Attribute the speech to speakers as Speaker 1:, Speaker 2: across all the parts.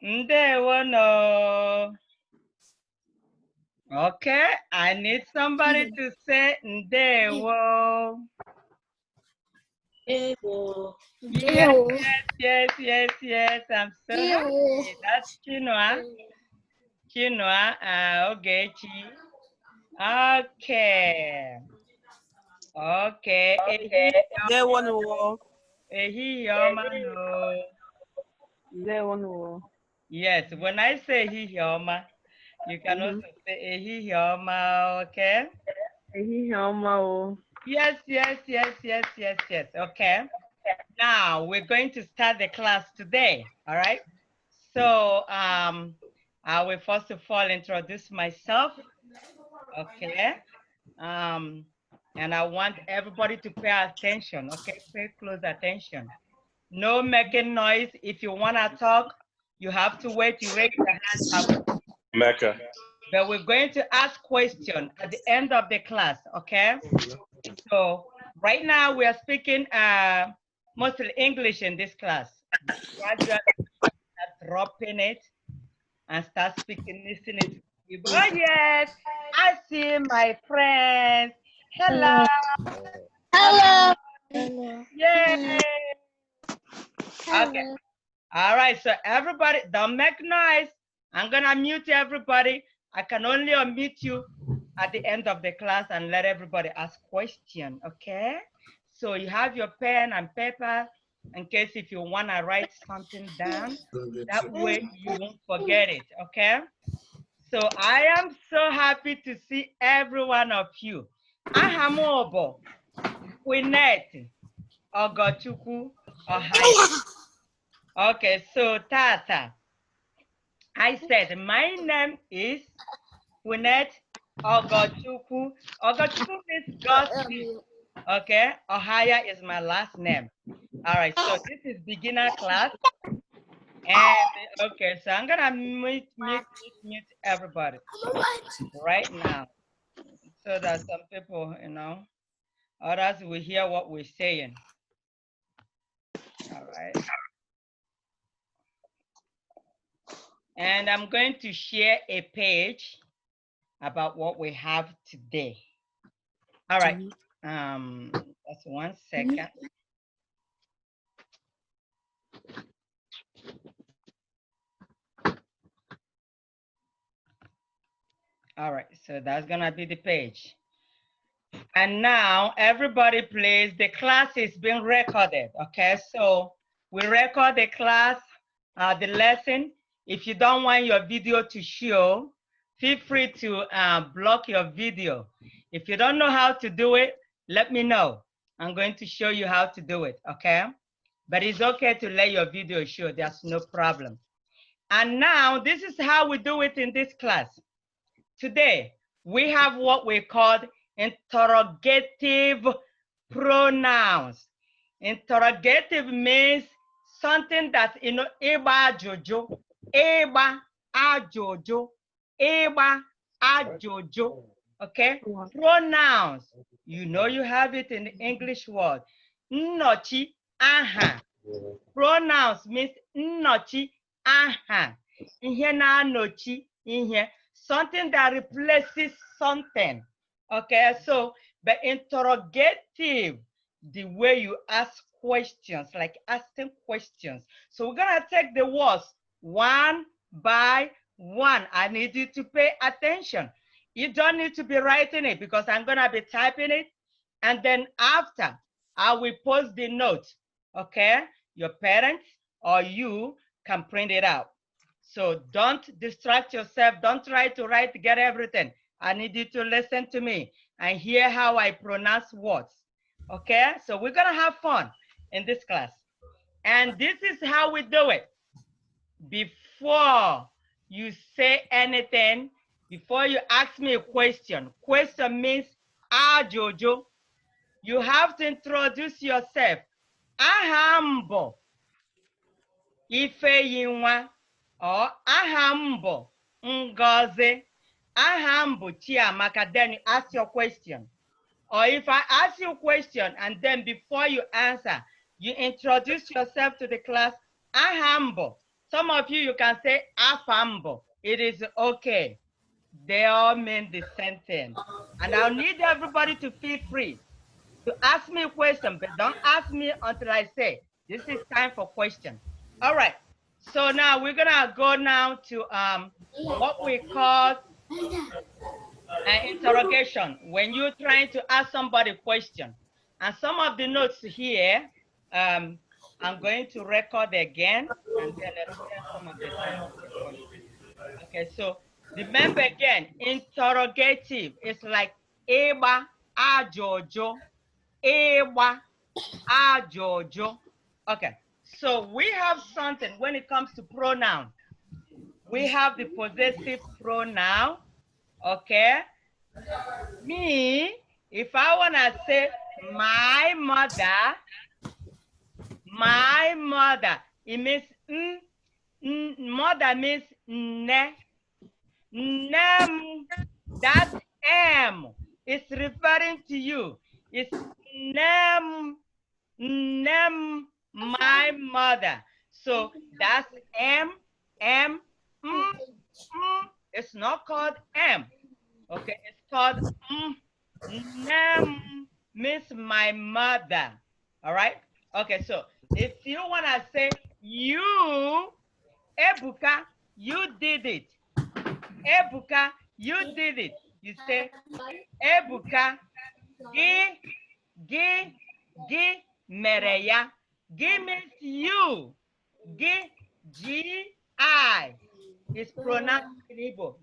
Speaker 1: Ndewono. Okay, I need somebody to say ndewo. Yes. I'm so happy. That's Chinua. Ogechi. Okay. Okay. Ehihiyoma no. Yes, when I say ehihiyoma, you can also say ehihiyoma, okay? Yes. Okay. Now we're going to start the class today. All right. So I will first of all introduce myself. Okay. And I want everybody to pay attention. Okay, pay close attention. No making noise. If you want to talk, you have to wait. You raise your hand.
Speaker 2: Mecca.
Speaker 1: But we're going to ask questions at the end of the class. Okay. So right now we are speaking mostly English in this class. Gradually start dropping it and start speaking, listening to people. Oh yes, I see my friends. Hello.
Speaker 3: Hello.
Speaker 1: Yay. Okay. All right. So everybody, don't make noise. I'm gonna mute everybody. I can only unmute you at the end of the class and let everybody ask questions. Okay. So you have your pen and paper in case if you want to write something down. That way you won't forget it. Okay. So I am so happy to see every one of you. Ahamobo, Quinette, Ogochukwu, Ohio. Okay, so Tata, I said my name is Quinette Ogochukwu. Ogochukwu means God's gift. Okay, Ohio is my last name. All right, so this is beginner class. And okay, so I'm gonna mute everybody right now so that some people, others will hear what we're saying. All right. And I'm going to share a page about what we have today. All right. Just 1 second. All right, so that's gonna be the page. And now everybody please, the class is being recorded, okay? So we record the class, the lesson. If you don't want your video to show, feel free to block your video. If you don't know how to do it, let me know. I'm going to show you how to do it, okay? But it's okay to let your video show, there's no problem. And now this is how we do it in this class. Today, we have what we call interrogative pronouns. Interrogative means something that's, eba jojo, ajojo, okay? Pronouns, you have it in the English word. Nnochi, aha. Pronouns means nnochi, aha. Ihe na-anochi ihe. Something that replaces something. Okay, so the interrogative, the way you ask questions, like asking questions. So we're gonna take the words one by one. I need you to pay attention. You don't need to be writing it because I'm gonna be typing it. And then after, I will post the note, okay? Your parents or you can print it out. So don't distract yourself. Don't try to write, get everything. I need you to listen to me and hear how I pronounce words. Okay? So we're gonna have fun in this class. And this is how we do it. Before you say anything, before you ask me a question means, Jojo, you have to introduce yourself. Ahambo, Ifeyinwa, or Ahambo, Ngozi, Ahambo, Chiamaka. Then you ask your question. Or if I ask you a question and then before you answer, you introduce yourself to the class, Ahambo, Some of you can say afambo. It is okay. They all mean the same thing. And I'll need everybody to feel free to ask me a question, but don't ask me until I say, this is time for question. All right. So now we're gonna go now to what we call an interrogation, when you're trying to ask somebody a question. And some of the notes here, I'm going to record again and then explain some of the things here for you. Okay, so remember again, interrogative is like eba ajojo, eba ajojo. Okay, so we have something when it comes to pronoun. We have the possessive pronoun, okay? Me, if I want to say my mother, it means mother means ne. Nem, that M is referring to you. It's nem, my mother. So that's M. It's not called M. Okay, it's called Nem means my mother. All right. Okay, so if you want to say you, Ebuka, you did it. Ebuka, you did it. You say Ebuka, gi mereya. Gi means you. Gi is pronounced in Igbo.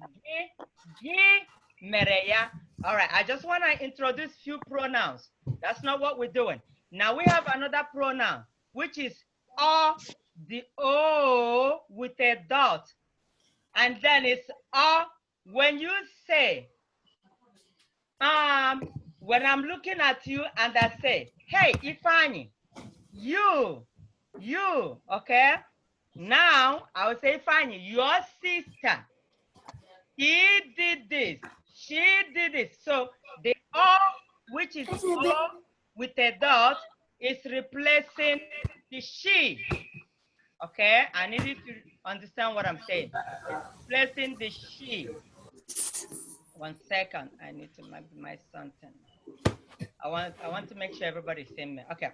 Speaker 1: Gi mereya. All right, I just want to introduce few pronouns. That's not what we're doing. Now we have another pronoun, which is the O with a dot. And then it's when you say, when I'm looking at you and I say, hey, Ifani, you, okay? Now I will say, Ifani, your sister, he did this, she did it. So the O, which is O with a dot, is replacing the she. Okay, I need you to understand what I'm saying. It's replacing the she. 1 second, I need to my something. I want to make sure everybody's seeing me. Okay,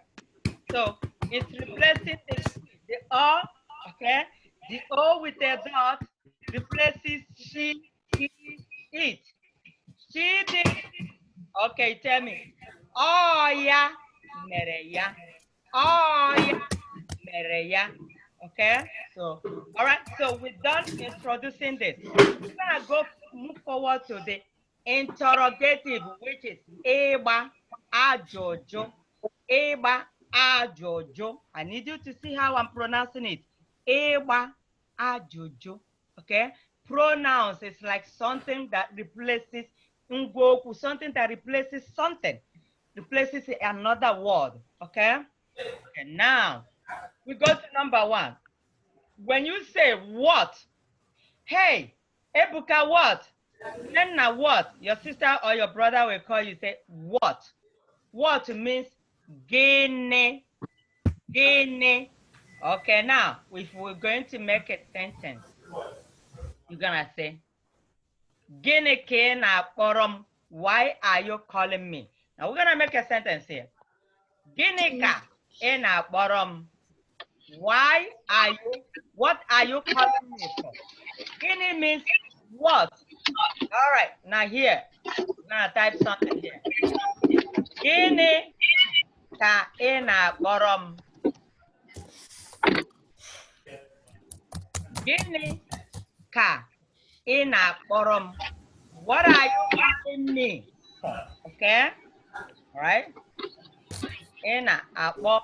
Speaker 1: so it's replacing the O. Okay, the O with a dot replaces she, he, it. She did. Okay, tell me. Oh yeah, mereya. Oh yeah, mereya. Okay, so all right, so we're done introducing this. We're gonna move forward to the interrogative, which is eba ajojo. Eba ajojo. I need you to see how I'm pronouncing it. Eba ajojo. Okay, pronouns is like something that replaces ngoku, something that replaces something, replaces another word. Okay, and now we go to number 1. When you say what, hey, Ebuka, what? Nena, what? Your sister or your brother will call you, say, what? What means gene, gene. Okay, now, if we're going to make a sentence, you're gonna say, gene ke na kporom, why are you calling me? Now, we're gonna make a sentence here. Gene ka e na kporom, why are you, what are you calling me for? Gini means what? All right, now here, now type something here. Gini ka ina borom. Gini ka ina borom. What are you calling me for? Okay, all right. Ina abo.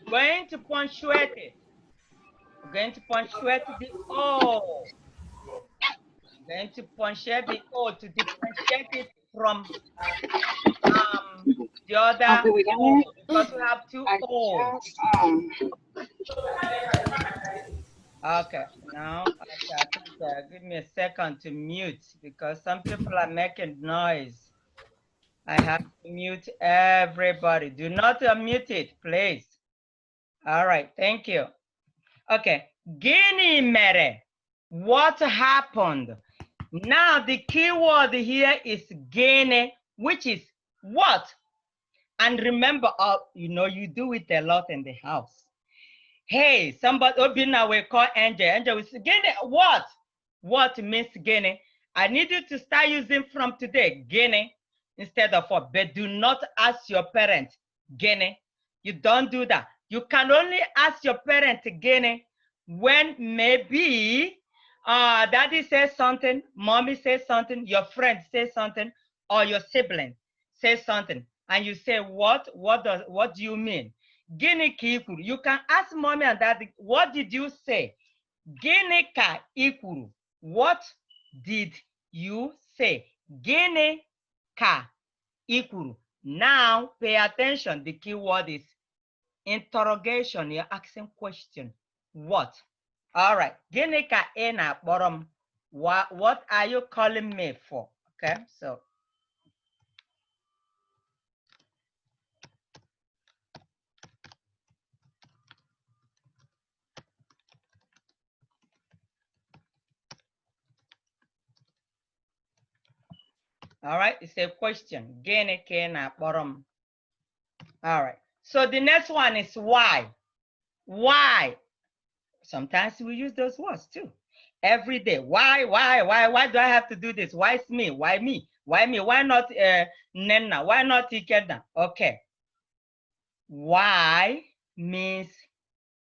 Speaker 1: Going to punctuate it. We're going to punctuate the O. Going to punctuate the O to differentiate it from the other O, because we have 2 O's. Okay, now give me a second to mute because some people are making noise. I have to mute everybody. Do not unmute it, please. All right, thank you. Okay. Gini mere. What happened? Now the key word here is gene, which is what? And remember, you do it a lot in the house. Hey, somebody, Obina will call Angel. Angel will say, gene, what? What means gene? I need you to start using from today, gene, instead of what. But do not ask your parents, gene. You don't do that. You can only ask your parents, gene, when maybe daddy says something, mommy says something, your friend says something, or your sibling says something, and you say, what do you mean? Gini ka ikuru. You can ask mommy and daddy, what did you say? Gini ka ikuru. What did you say? Gini ka ikuru. Now pay attention. The key word is interrogation. You're asking question. What? All right. Gini ka ena borom. What are you calling me for? Okay, so all right, it's a question. Gini ka ena borom. All right. So the next one is why. Why? Sometimes we use those words too. Every day. Why do I have to do this? Why it's me? Why me? Why me? Why not Nena? Why not Ikeda? Okay. Why means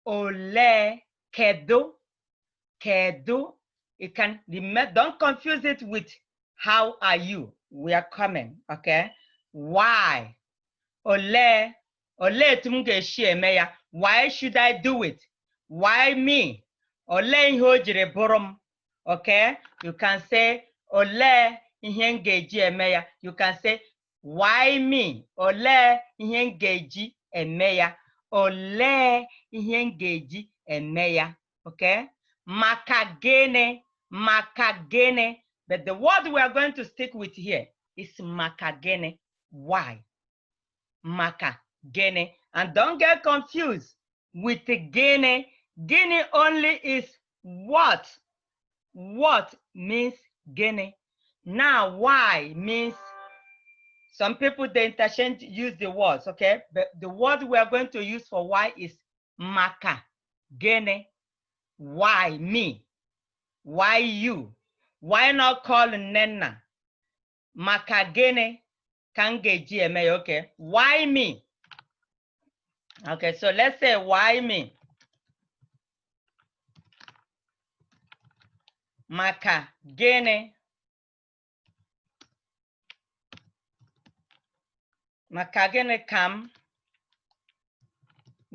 Speaker 1: ole kedo. Kedo. It can don't confuse it with how are you? We are coming. Okay. Why? Ole why should I do it? Why me? Ole okay? You can say ole you can say why me? Ole ole okay? Makagene. But the word we are going to stick with here is makagene. Why? Makagene. And don't get confused with the gene. Gene only is what? What means gene. Now, why means some people they interchange use the words, okay? But the word we are going to use for why is makagene. Why me? Why you? Why not call Nena? Makagene kangeji eme, okay? Why me? Okay, so let's say why me? Makagene. Makagene kam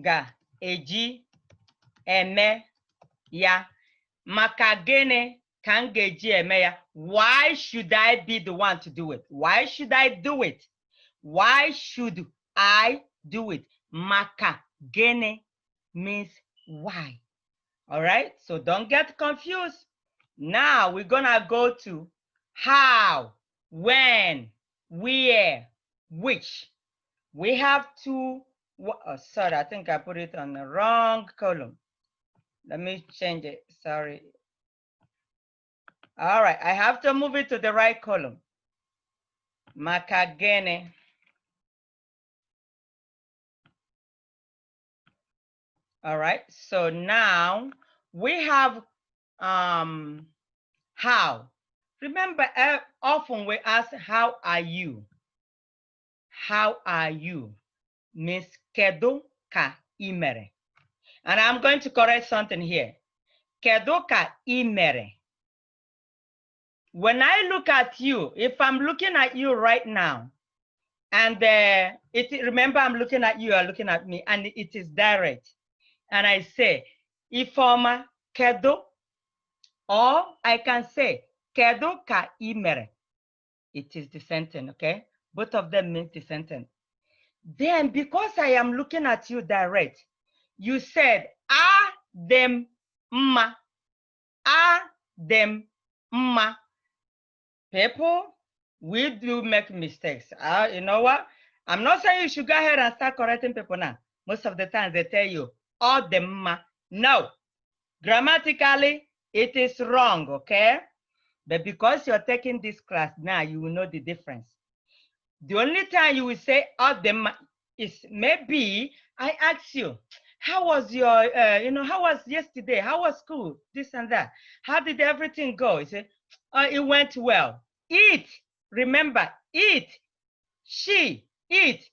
Speaker 1: ga eji eme ya. Makagene kangeji eme ya. Why should I be the one to do it? Why should I do it? Why should I do it? Makagene means why. All right, so don't get confused. Now we're gonna go to how, when, where, which. We have to, sorry, I think I put it on the wrong column. Let me change it, sorry. All right, I have to move it to the right column. Makagene. All right, so now we have how. Remember, often we ask, how are you? How are you? Miss Kedu ka imere. And I'm going to correct something here. Kedu ka imere. When I look at you, if I'm looking at you right now, and remember I'm looking at you, you're looking at me, and it is direct. And I say, Ifoma kedu, or I can say, Kedu ka imere. It is the sentence, okay? Both of them means the sentence. Then, because I am looking at you direct, you said, them ma. Them ma. People, we do make mistakes. You know what? I'm not saying you should go ahead and start correcting people now. Most of the time they tell you, them ma. No, Grammatically, it is wrong, okay? But because you're taking this class now, you will know the difference. The only time you will say them is maybe I ask you, how was your, how was yesterday? How was school? This and that. How did everything go? You say, it went well. It, remember, it, she, it,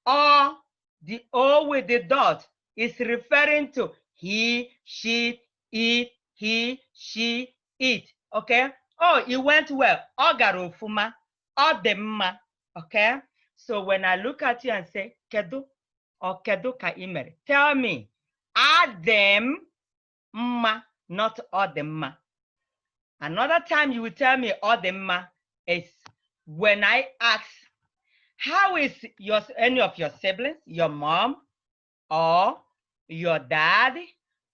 Speaker 1: or the O with the dot is referring to he, she, it, he, she, it. Okay? Oh, it went well. Ọ gara ofuma. Ọ dị mma. Okay? So when I look at you and say, kedu or kedu ka ị mere? Tell me, adị mma, not ọ dị mma. Another time you will tell me ọ dị mma is when I ask, how is any of your siblings, your mom, or your dad,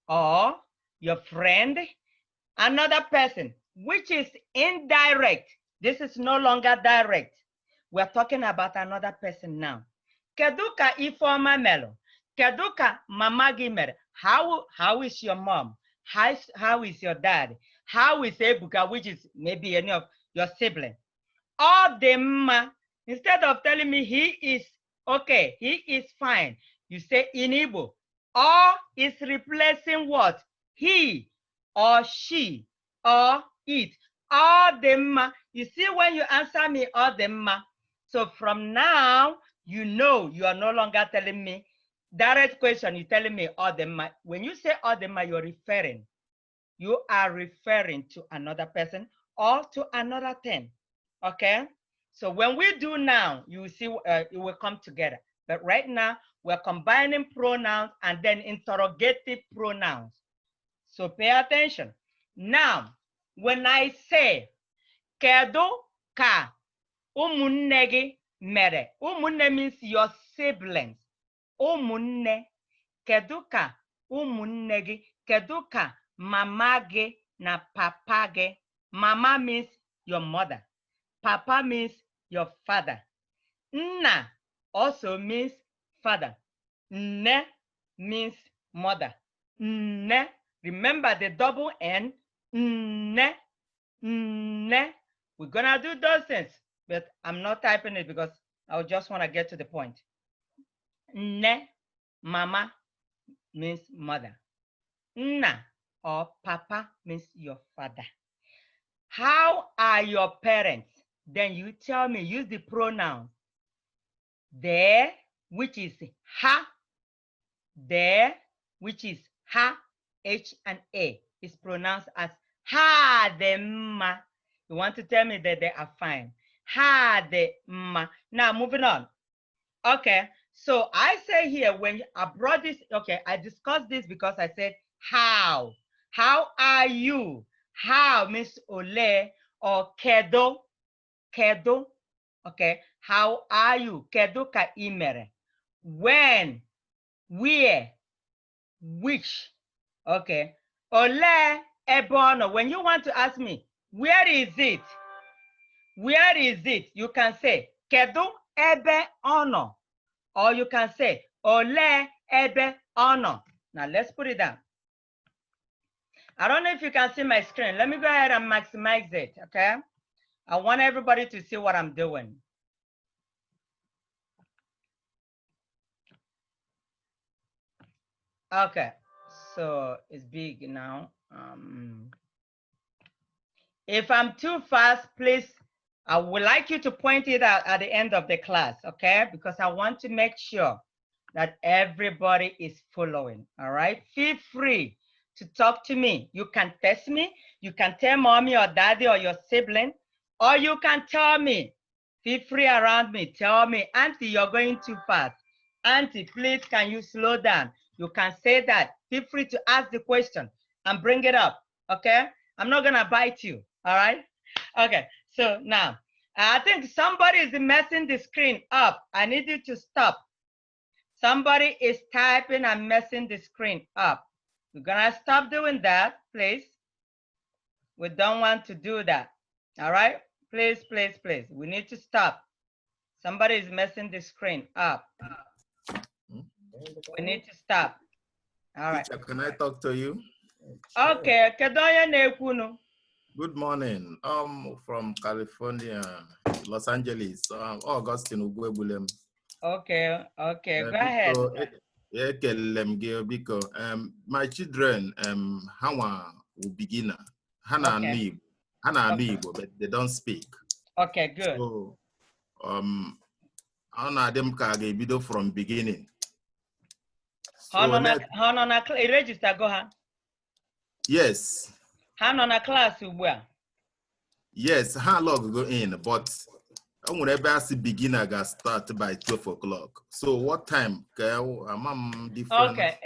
Speaker 1: or your friend, another person, which is indirect? This is no longer direct. We're talking about another person now. Kedu ka Ifeoma melo? Kedu ka mama gị mere? How is your mom? How is your dad? How is Ebuka, which is maybe any of your siblings? Ọ dị mma. Instead of telling me he is okay, he is fine, you say in Igbo, or is replacing what? He or she or it. Ọ dị mma. You see, when you answer me ọ dị mma, so from now, you know you are no longer telling me direct question, you're telling me ọ dị mma. When you say ọ dị mma, you are referring to another person or to another thing. Okay? So when we do now, you will see it will come together. But right now, we're combining pronouns and then interrogative pronouns. So pay attention. Now, when I say, kedu ka ụmụnne gị mere? Ụmụnne means your siblings. Ụmụnne. Kedu ka ụmụnne gị? Kedu ka mama gị na papa gị? Mama means your mother. Papa means your father. Nna also means father. Nne means mother. Nne, remember the double N. Nne, nne. We're gonna do those things, but I'm not typing it because I just want to get to the point. Nne, mama means mother. Nna or papa means your father. How are your parents? Then you tell me, use the pronoun there, which is ha. There, which is ha, H and A, is pronounced as ha de ma. You want to tell me that they are fine. Ha de ma. Now moving on. Okay, so I say here, when I brought this, okay, I discussed this because I said how. How are you? How means ole or kedo. Kedo. Okay, how are you? Kedo ka imere. When, where, which. Okay, ole ebono. When you want to ask me, where is it? Where is it? You can say kedu ebe ono. Or you can say ole ebe ono. Now let's put it down. I don't know if you can see my screen. Let me go ahead and maximize it, okay? I want everybody to see what I'm doing. Okay, so it's big now. If I'm too fast, please, I would like you to point it out at the end of the class, okay? Because I want to make sure that everybody is following, all right? Feel free to talk to me. You can text me. You can tell mommy or daddy or your sibling, or you can tell me. Feel free around me. Tell me, Auntie, you're going too fast. Auntie, please, can you slow down? You can say that. Feel free to ask the question and bring it up, okay? I'm not gonna bite you, all right? Okay, so now, I think somebody is messing the screen up. I need you to stop. Somebody is typing and messing the screen up. We're gonna stop doing that, please. We don't want to do that, all right? Please, please, please, we need to stop. Somebody is messing the screen up. We need to stop. All right.
Speaker 2: Teacher, can I talk to you?
Speaker 1: Okay, kedu onye na-ekwu nụ?
Speaker 3: Good morning. From California, Los Angeles. Augustine Ugwebulem.
Speaker 1: Okay, go ahead.
Speaker 3: My children, Hawa beginner. Hana
Speaker 1: Okay.
Speaker 3: Igbo, but they don't speak.
Speaker 1: Okay, good.
Speaker 3: So, Ana them ka ga-ebido from beginning.
Speaker 1: Ha nọ na register go ha?
Speaker 3: Yes.
Speaker 1: Ha nọ na class ugbu a?
Speaker 3: Yes, ha log go in, but whenever I see beginner got start by 12 o'clock. So what time? I'm different.
Speaker 1: Okay,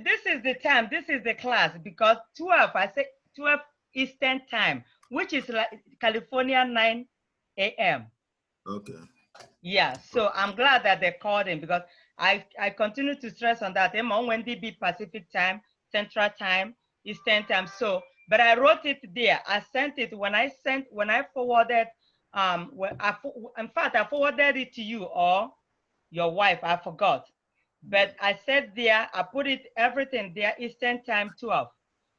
Speaker 1: this is the time. This is the class because 12. I say 12 Eastern time, which is like California 9 a.m.
Speaker 3: Okay.
Speaker 1: Yeah, so I'm glad that they called in because I continue to stress on that. I'm on Wendy B Pacific time, Central time, Eastern time. So, but I wrote it there. I sent it when I forwarded. In fact, I forwarded it to you or your wife. I forgot, but I said there. I put it everything there. Eastern time 12,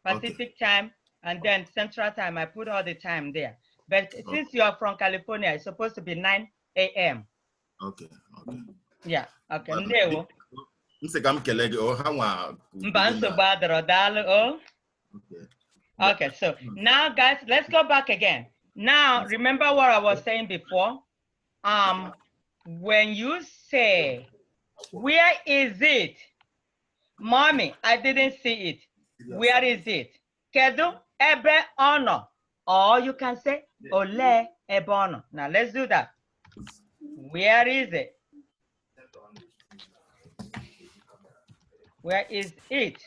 Speaker 1: Pacific time, and then Central time. I put all the time there. But since you're from California, it's supposed to be 9 a.m.
Speaker 3: Okay.
Speaker 1: Yeah, okay. Ndewo. Okay, so now guys, let's go back again. Now, remember what I was saying before? When you say, where is it? Mommy, I didn't see it. Where is it? Kedu ebe ono? Or you can say, ole ebe ono. Now let's do that. Where is it? Where is it?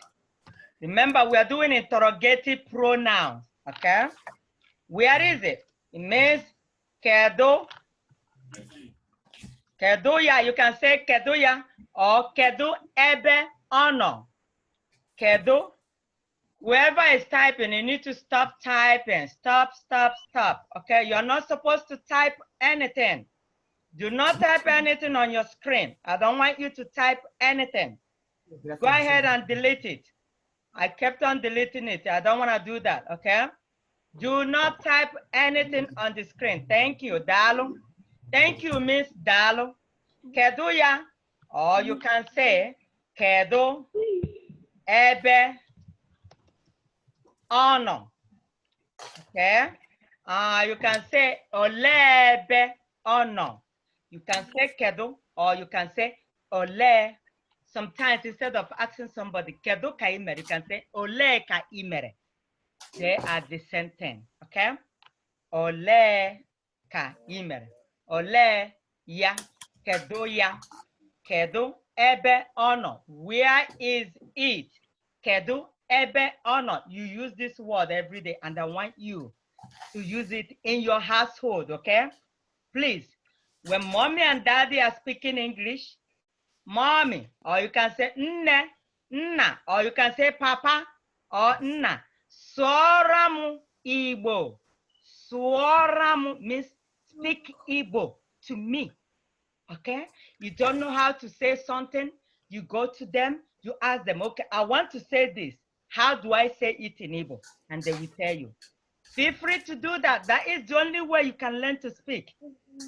Speaker 1: Remember, we are doing interrogative pronouns, okay? Where is it? It means kedu. Keduya, you can say keduya or kedu ebe ono. Kedu. Whoever is typing, you need to stop typing. Stop. Okay, you're not supposed to type anything. Do not type anything on your screen. I don't want you to type anything. Go ahead and delete it. I kept on deleting it. I don't want to do that, okay? Do not type anything on the screen. Thank you, Dalo. Thank you, Miss Dalo. Keduya, or you can say kedu ebe ono. Okay? You can say olebe ono. You can say kedu or you can say ole. Sometimes instead of asking somebody kedu ka imere, you can say ole ka imere. They are the same thing. Okay? Ole ka imere. Ole ya. Kedu ya. Kedu ebe ono. Where is it? Kedu ebe ono. You use this word every day and I want you to use it in your household, okay? Please, when mommy and daddy are speaking English, mommy, or you can say nne, nna, or you can say papa or nna. Soramu Igbo. Soramu means speak Igbo to me. Okay? You don't know how to say something, you go to them, you ask them, okay, I want to say this. How do I say it in Igbo? And they will tell you. Feel free to do that. That is the only way you can learn to speak.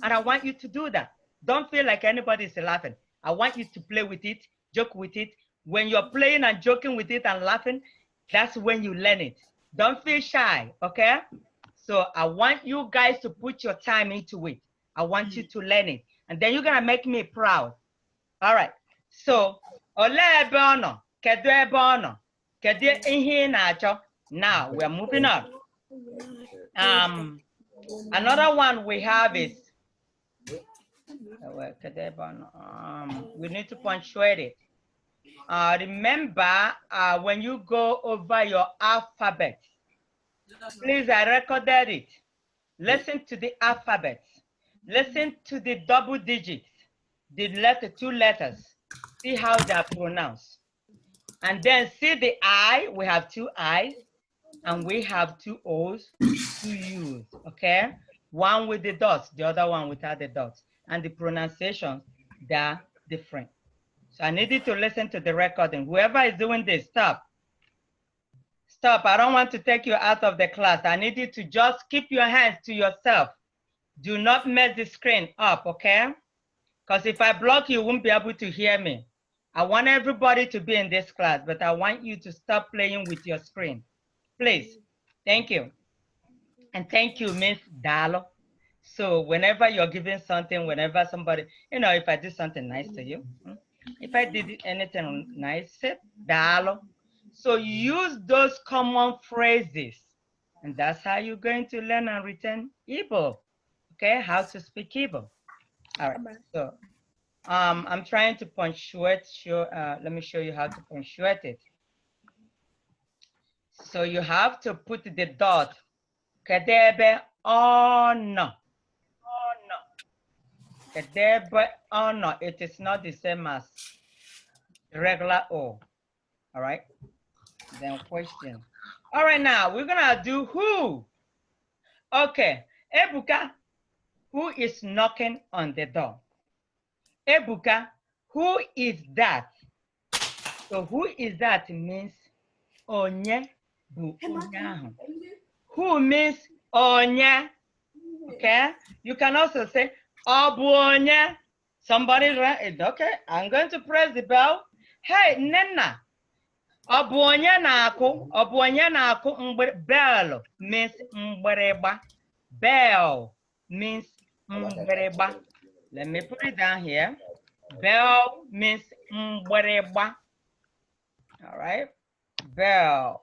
Speaker 1: And I want you to do that. Don't feel like anybody is laughing. I want you to play with it, joke with it. When you're playing and joking with it and laughing, that's when you learn it. Don't feel shy, okay? So I want you guys to put your time into it. I want you to learn it. And then you're gonna make me proud. All right. So, ole ebe ono, kedu ebe ono, kedu ihe na-achọ. Now we're moving on. Another one we have is we need to punctuate it. Remember, when you go over your alphabet, please, I recorded it. Listen to the alphabet. Listen to the double digits, the two letters. See how they are pronounced. And then see the I, we have two I's, and we have two O's, two U's, okay? One with the dots, the other one without the dots. And the pronunciations, they're different. So I need you to listen to the recording. Whoever is doing this, stop. Stop. I don't want to take you out of the class. I need you to just keep your hands to yourself. Do not mess the screen up, okay? Because if I block you, you won't be able to hear me. I want everybody to be in this class, but I want you to stop playing with your screen. Please. Thank you. And thank you, Miss Dalo. So whenever you're giving something, whenever somebody, you know, if I do something nice to you, if I did anything nice, say Dalo. So use those common phrases. And that's how you're going to learn and retain Igbo. Okay, how to speak Igbo. All right, so I'm trying to punctuate, let me show you how to punctuate it. So you have to put the dot. Kedebe ono. Kedebe ono. It is not the same as regular O. All right. Then question. All right, now we're gonna do who. Okay, Ebuka, who is knocking on the door? Ebuka, who is that? So who is that means onye bu onye ahụ. Who means onye. Okay, you can also say ọ bụ onye. Somebody, okay, I'm going to press the bell. Hey, Nena. Ọ bụ onye na-akụ. Ọ bụ onye na-akụ bell means mgbịrịgba. Bell means mgbịrịgba. Let me put it down here. Bell means mgbịrịgba. All right. Bell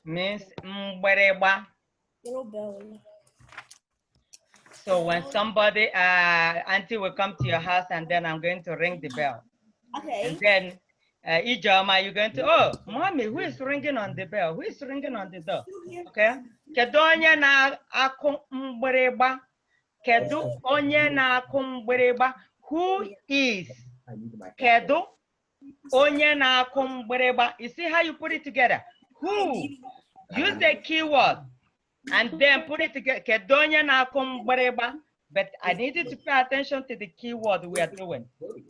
Speaker 1: means mgbịrịgba. So when somebody, auntie will come to your house and then I'm going to ring the bell. Okay. And then Ijoma, you're going to, oh, mommy, who is ringing on the bell? Who is ringing on the door? Okay. Kedu onye na-akụ mgbịrịgba? Kedu onye na-akụ mgbịrịgba? Who is? Kedu onye na-akụ mgbịrịgba? You see how you put it together? Who? Use the keyword and then put it together. Kedu onye na-akụ mgbịrịgba? But I need you to pay attention to the keyword we are doing.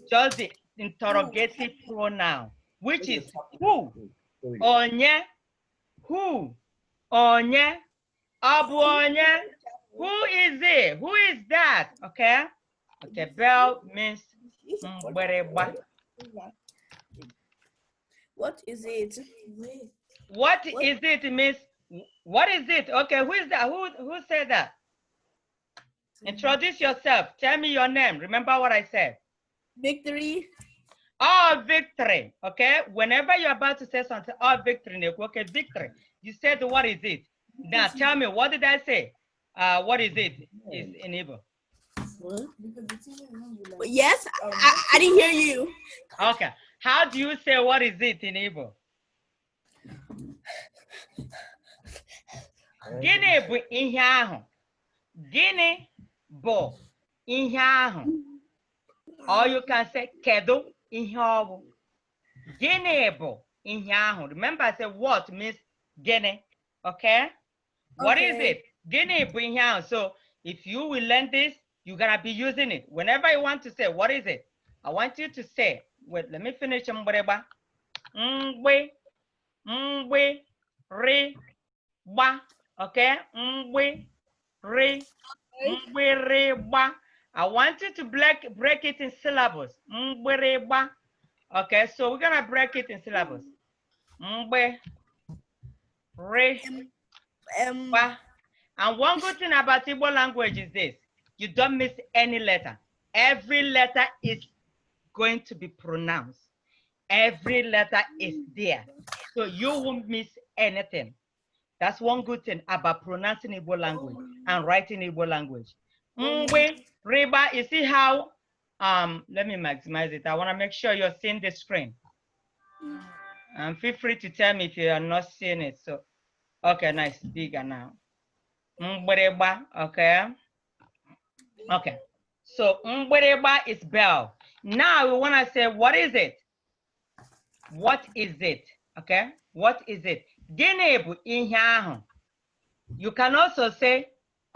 Speaker 1: Just the interrogative pronoun, which is who. Onye. Who. Onye. Abu onye. Who is it? Who is that? Okay. Okay. Bell means mgbịrịgba.
Speaker 2: What is it?
Speaker 1: What is it means, what is it? Okay, who is that? Who said that? Introduce yourself. Tell me your name. Remember what I said.
Speaker 2: Victory.
Speaker 1: Oh, victory. Okay. Whenever you're about to say something, oh, victory. Okay, victory. You said, what is it? Now tell me, what did I say? What is it? Is in Igbo.
Speaker 2: Yes, I didn't hear you.
Speaker 1: Okay. How do you say what is it in Igbo? Gịnị bụ ihe ahụ? Gịnị bụ ihe ahụ? Or you can say kedu ihe ọ bụ. Gịnị bụ ihe ahụ? Remember I said what means gịnị. Okay? What is it? Gịnị bụ ihe ahụ? So if you will learn this, you're gonna be using it. Whenever you want to say, what is it? I want you to say, wait, let me finish mgbịrịgba. Mgbịrịgba. Okay? Mgbịrịgba. I want you to break it in syllables. Mgbịrịgba. Okay, so we're gonna break it in syllables. Mgbịrịgba. And one good thing about Igbo language is this: you don't miss any letter. Every letter is going to be pronounced. Every letter is there, so you won't miss anything. That's one good thing about pronouncing Igbo language and writing Igbo language. Riba, you see how, let me maximize it. I want to make sure you're seeing the screen. Feel free to tell me if you are not seeing it. So, okay, nice, bigger now. Okay. Okay. So, is bell. Now we want to say, what is it? What is it? Okay. What is it? Gịnị bụ ihe ahụ? You can also say,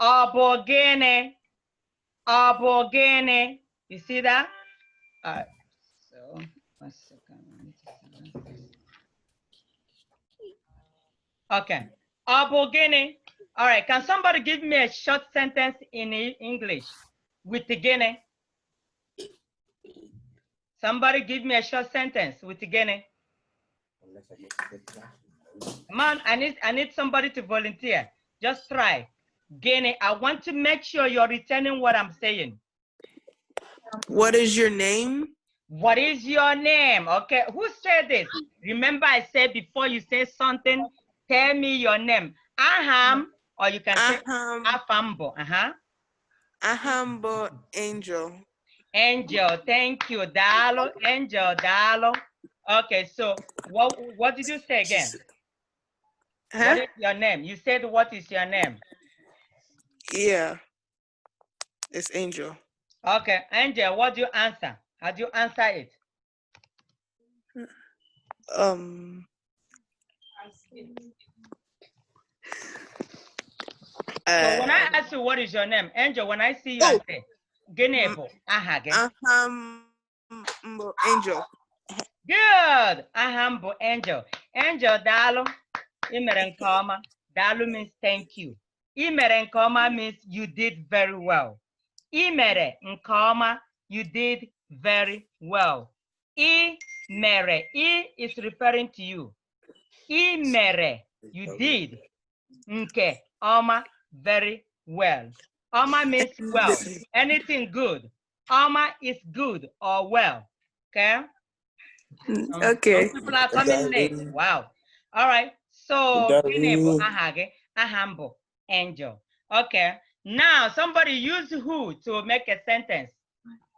Speaker 1: ọ bụ gịnị? Ọ bụ gịnị? You see that? So, 1 second. Okay. Abogene. All right. Can somebody give me a short sentence in English with the Guinea? Somebody give me a short sentence with the Guinea. Come on, I need somebody to volunteer. Just try. Guinea, I want to make sure you're returning what I'm saying.
Speaker 2: What is your name?
Speaker 1: What is your name? Okay, who said this? Remember I said before you say something, tell me your name. Aham, or you can say Afambo.
Speaker 2: Ahambo Angel.
Speaker 1: Angel, thank you. Dalo, Angel, Dalo. Okay, so what did you say again?
Speaker 2: Huh?
Speaker 1: What is your name? You said what is your name?
Speaker 2: Yeah, it's Angel.
Speaker 1: Okay, Angel, what do you answer? How do you answer it?
Speaker 2: So
Speaker 1: when I ask you what is your name, Angel, when I see you, I say, Genebo,
Speaker 2: Angel.
Speaker 1: Good, Ahambo, Angel. Angel, Dalo, Imeren Koma. Dalo means thank you. Imeren Koma means you did very well. Imere Nkoma, you did very well. Imere, I is referring to you. Imere, you did. Nke, Oma, very well. Oma means well, anything good. Oma is good or well, okay?
Speaker 2: Okay.
Speaker 1: Some people are coming late. Wow. All right. So, Ahambo, Angel. Okay. Now, somebody use who to make a sentence.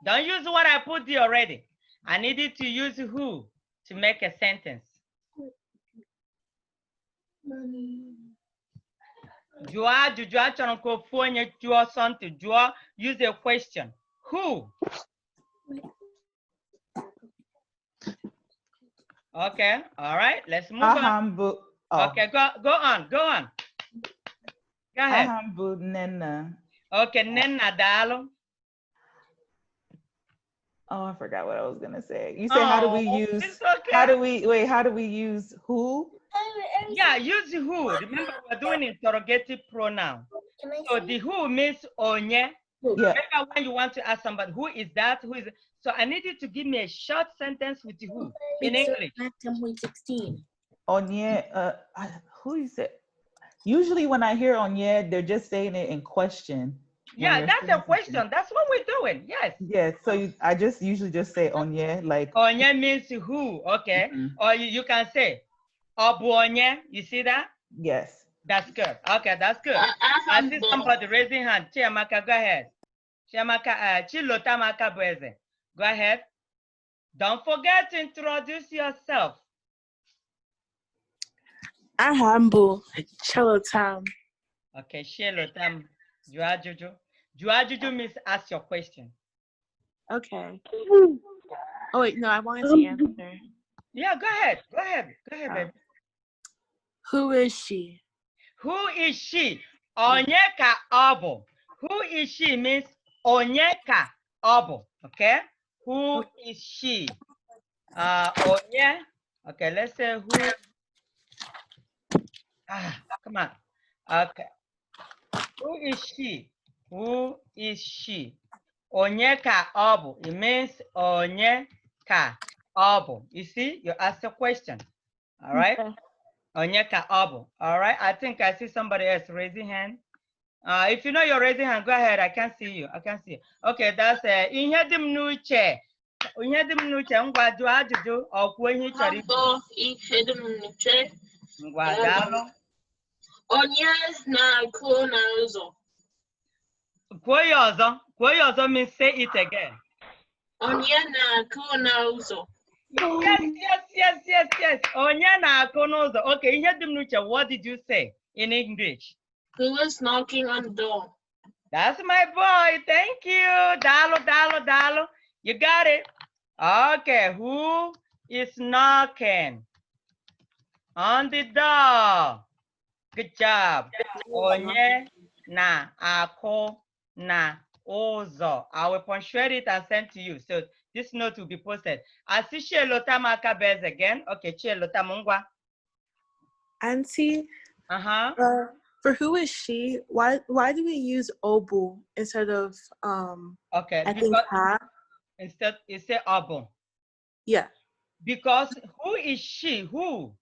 Speaker 1: Don't use what I put there already. I needed to use who to make a sentence. Use a question. Who? Okay, all right, let's move on. Okay, go on. Go ahead.
Speaker 4: Nena.
Speaker 1: Okay, Nena Dalo.
Speaker 4: Oh, I forgot what I was gonna say. You said how do we use how do we use who?
Speaker 1: Yeah, use who. Remember, we're doing interrogative pronoun. So the who means onye.
Speaker 4: Yeah.
Speaker 1: Remember when you want to ask somebody who is that? Who is it? So I need you to give me a short sentence with who in English.
Speaker 2: 10.16.
Speaker 4: Onye, who you said? Usually when I hear onye, they're just saying it in question.
Speaker 1: Yeah, that's a question. That's what we're doing. Yes.
Speaker 4: Yes. So I just usually just say onye, like.
Speaker 1: Onye means who. Okay. Or you can say obu onye. You see that?
Speaker 4: Yes.
Speaker 1: That's good. Okay, that's good. I see somebody raising hand. Chiamaka, go ahead. Chiamaka, Chilotamaka Bweze. Go ahead. Don't forget to introduce yourself.
Speaker 2: Ahambo Chilotam.
Speaker 1: Okay, Chilotam. Juajuju. Juajuju means ask your question.
Speaker 2: Okay. Oh wait, no, I wanted to answer.
Speaker 1: Yeah, go ahead. Go ahead. Go ahead, baby.
Speaker 2: Who is she?
Speaker 1: Who is she? Onyeka obo. Who is she means Onyeka obo. Okay? Who is she? Onye. Okay, let's say who. Come on. Okay. Who is she? Who is she? Onyeka obo. It means Onyeka obo. You see, you ask a question. All right? Okay. Onyeka obo. All right. I think I see somebody else raising hand. If you know you're raising hand, go ahead. I can't see you. I can't see you. Okay, that's ihe dị m n'uche. Ihe dị m n'uche, ngwa jụọ ajụjụ ọkwuo ihe ị chọrọ ikwu.
Speaker 5: Ihe dị m n'uche.
Speaker 1: Ngwa daalụ.
Speaker 5: Onye na-akụ n'ụzọ.
Speaker 1: Kwuo ya ọzọ means say it again.
Speaker 5: Onye na-akụ n'ụzọ.
Speaker 1: Yes. Onye na-akụ n'ụzọ. Okay, ihe dị m n'uche, what did you say in English?
Speaker 5: Who is knocking on the door?
Speaker 1: That's my boy. Thank you. Dalo. You got it. Okay, who is knocking on the door? Good job. Onye na-akụ n'ụzọ. I will punctuate it and send to you. So this note will be posted. I see Chielota Makabez again. Okay, Chielota Mungwa.
Speaker 2: Auntie, For who is she? Why do we use obu instead of
Speaker 1: Okay,
Speaker 2: I think ha?
Speaker 1: Instead it's a obu.
Speaker 2: Yeah.
Speaker 1: Because who is she? Who?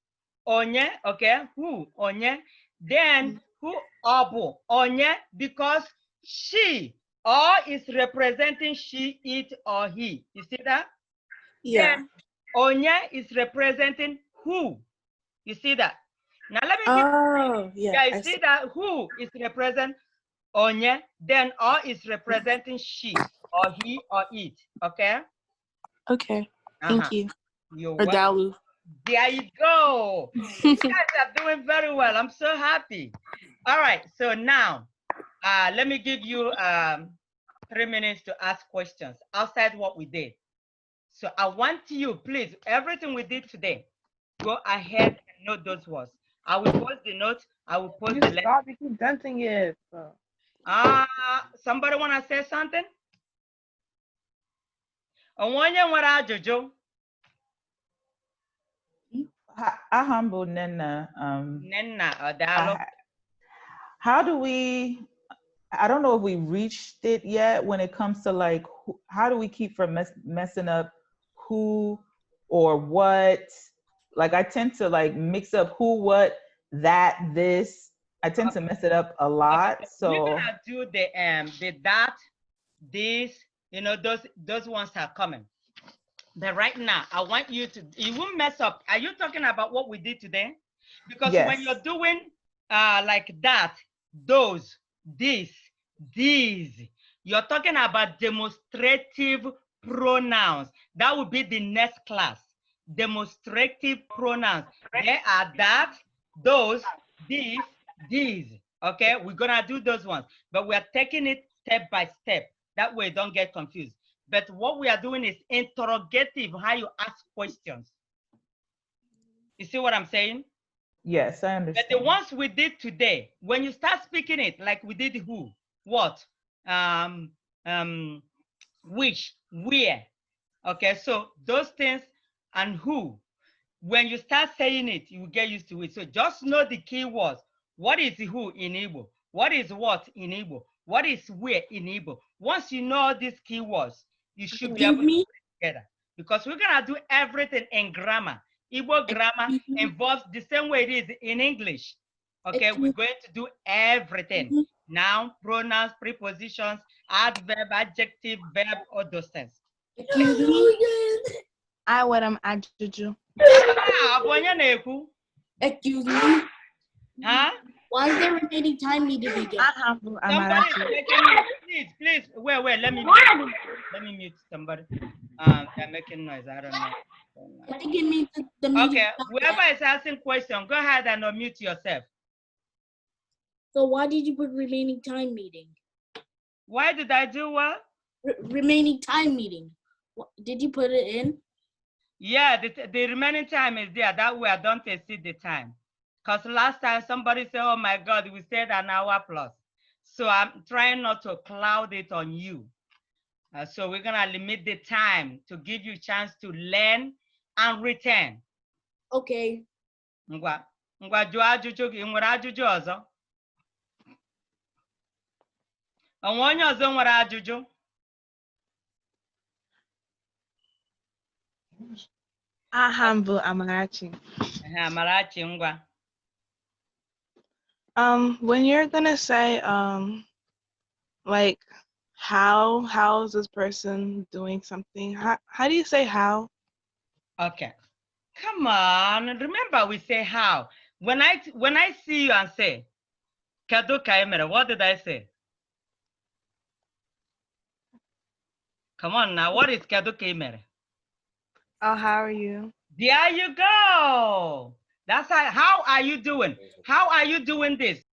Speaker 1: Onye, okay? Who? Onye. Then who obu? Onye, because she or is representing she, it, or he. You see that?
Speaker 2: Yeah.
Speaker 1: Then onye is representing who. You see that? Now let me give
Speaker 2: yeah.
Speaker 1: you see that who is representing onye, then or is representing she or he or it. Okay?
Speaker 2: Okay. Thank you.
Speaker 1: You're
Speaker 2: Or
Speaker 1: welcome.
Speaker 2: Dalu.
Speaker 1: There you go. You guys are doing very well. I'm so happy. All right. So now, let me give you 3 minutes to ask questions outside what we did. So I want you, please, everything we did today, go ahead and note those words. I will post the note. I will post the link.
Speaker 6: Stop, you keep dancing it.
Speaker 1: Somebody want to say something? Onye nwere ajụjụ?
Speaker 4: I humble Nena.
Speaker 1: Nenna, Odalo.
Speaker 4: How do we? I don't know if we reached it yet when it comes to like, how do we keep from messing up who or what? Like I tend to like mix up who, what, that, this. I tend to mess it up a lot.
Speaker 1: Okay.
Speaker 4: So
Speaker 1: we're gonna do the that, this, you know, those ones are coming. But right now, I want you to, you won't mess up. Are you talking about what we did today? Because
Speaker 4: yes.
Speaker 1: when you're doing like that, those, this, these, you're talking about demonstrative pronouns. That would be the next class. Demonstrative pronouns. They are that, those, these, these. Okay, we're gonna do those ones, but we're taking it step by step. That way, don't get confused. But what we are doing is interrogative, how you ask questions. You see what I'm saying?
Speaker 4: Yes, I understand.
Speaker 1: But the ones we did today, when you start speaking it, like we did who, what, which, where. Okay, so those things and who, when you start saying it, you will get used to it. So just know the key words. What is who in Igbo? What is what in Igbo? What is where in Igbo? Once you know these keywords, you should be able to put it together. Because we're gonna do everything in grammar. Igbo grammar involves the same way it is in English. Okay, we're going to do everything. Noun, pronouns, prepositions, adverb, adjective, verb, all those things.
Speaker 2: I would ajụjụ.
Speaker 7: Excuse me.
Speaker 1: Huh?
Speaker 7: Why is there remaining time needed to be done?
Speaker 1: Somebody is making noise. Please, wait, let me mute somebody. They're making noise. I don't know.
Speaker 7: I think it means the meeting.
Speaker 1: Okay, whoever is asking question, go ahead and unmute yourself.
Speaker 7: So why did you put remaining time meeting?
Speaker 1: Why did I do what?
Speaker 7: Remaining time meeting. Did you put it in?
Speaker 1: Yeah, the remaining time is there. That way I don't exceed the time. Because last time somebody said, oh my God, we said an hour plus. So I'm trying not to cloud it on you. So we're gonna limit the time to give you a chance to learn and return.
Speaker 7: Okay.
Speaker 1: Ngwa jụọ ajụjụ gị, nwere ajụjụ ọzọ? Onwe onye ọzọ nwere ajụjụ?
Speaker 2: Aha m bụ Amarachi.
Speaker 1: Amarachi, ngwa.
Speaker 2: When you're gonna say like how is this person doing something? How do you say how?
Speaker 1: Okay. Come on. Remember we say how. When I see you and say, Kedu ka ị mere, what did I say? Come on now, what is Kedu ka ị mere?
Speaker 2: Oh, how are you?
Speaker 1: There you go. That's how are you doing? How are you doing this?